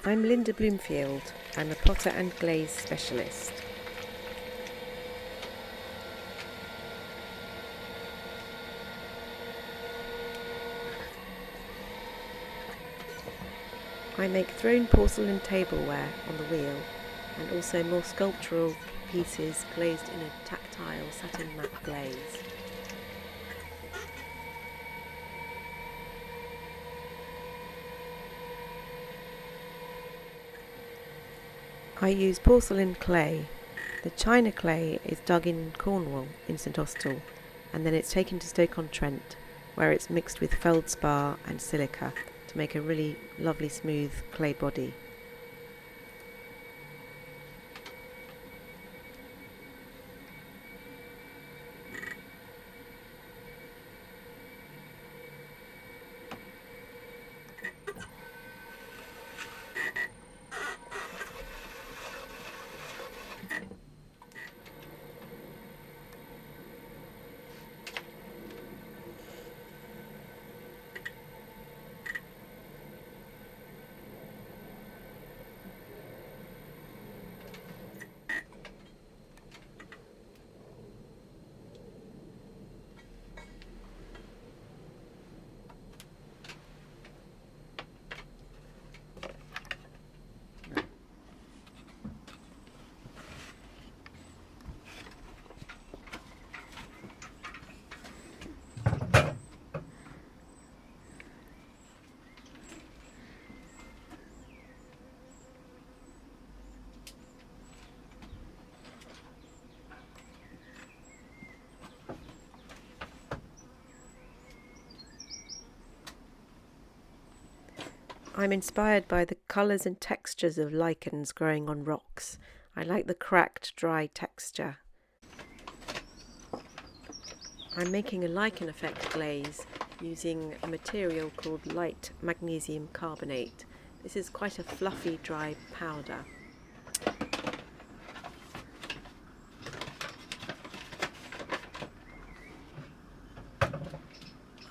I'm Linda Bloomfield. I'm a potter and glaze specialist. I make thrown porcelain tableware on the wheel and also more sculptural pieces glazed in a tactile satin matte glaze. I use porcelain clay. The china clay is dug in Cornwall in St Austell, and then it's taken to Stoke-on-Trent, where it's mixed with feldspar and silica to make a really lovely smooth clay body. I'm inspired by the colours and textures of lichens growing on rocks. I like the cracked, dry texture. I'm making a lichen-effect glaze using a material called light magnesium carbonate. This is quite a fluffy, dry powder.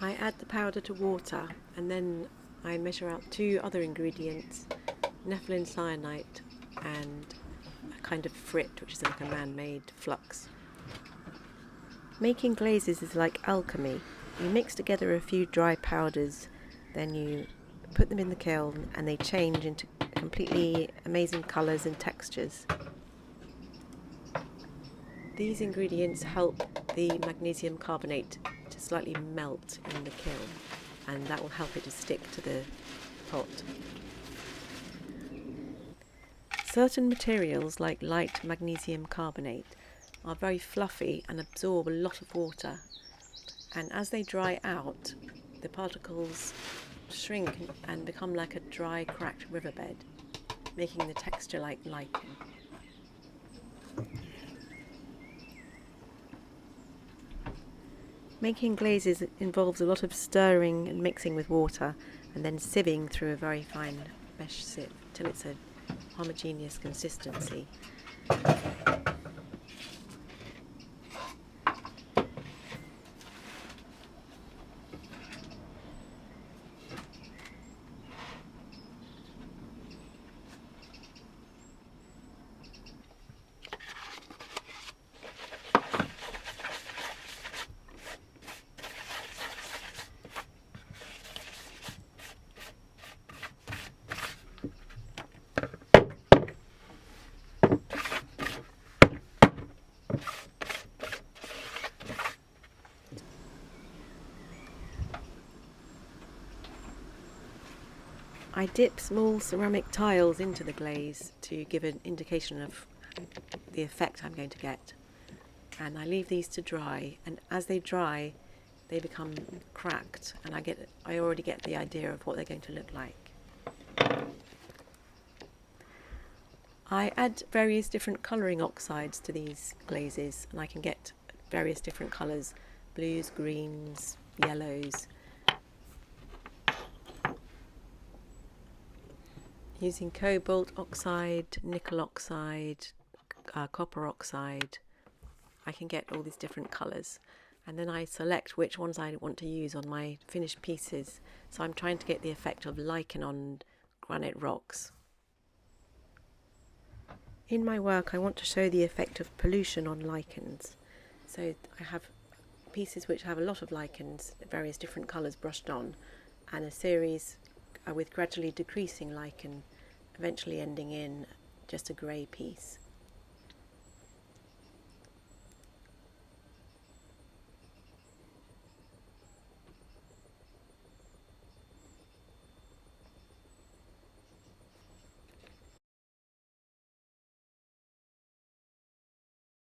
I add the powder to water and then I measure out two other ingredients, nepheline cyanite and a kind of frit, which is like a man-made flux. Making glazes is like alchemy. You mix together a few dry powders, then you put them in the kiln and they change into completely amazing colours and textures. These ingredients help the magnesium carbonate to slightly melt in the kiln, and that will help it to stick to the pot. Certain materials like light magnesium carbonate are very fluffy and absorb a lot of water, and as they dry out, the particles shrink and become like a dry, cracked riverbed, making the texture like lichen. Making glazes involves a lot of stirring and mixing with water and then sieving through a very fine mesh sieve till it's a homogeneous consistency. I dip small ceramic tiles into the glaze to give an indication of the effect I'm going to get, and I leave these to dry, and as they dry they become cracked and I already get the idea of what they're going to look like. I add various different colouring oxides to these glazes and I can get various different colours, blues, greens, yellows. Using cobalt oxide, nickel oxide, copper oxide, I can get all these different colours, and then I select which ones I want to use on my finished pieces. So I'm trying to get the effect of lichen on granite rocks. In my work, I want to show the effect of pollution on lichens. So I have pieces which have a lot of lichens, various different colours brushed on, and a series with gradually decreasing lichen, eventually ending in just a grey piece.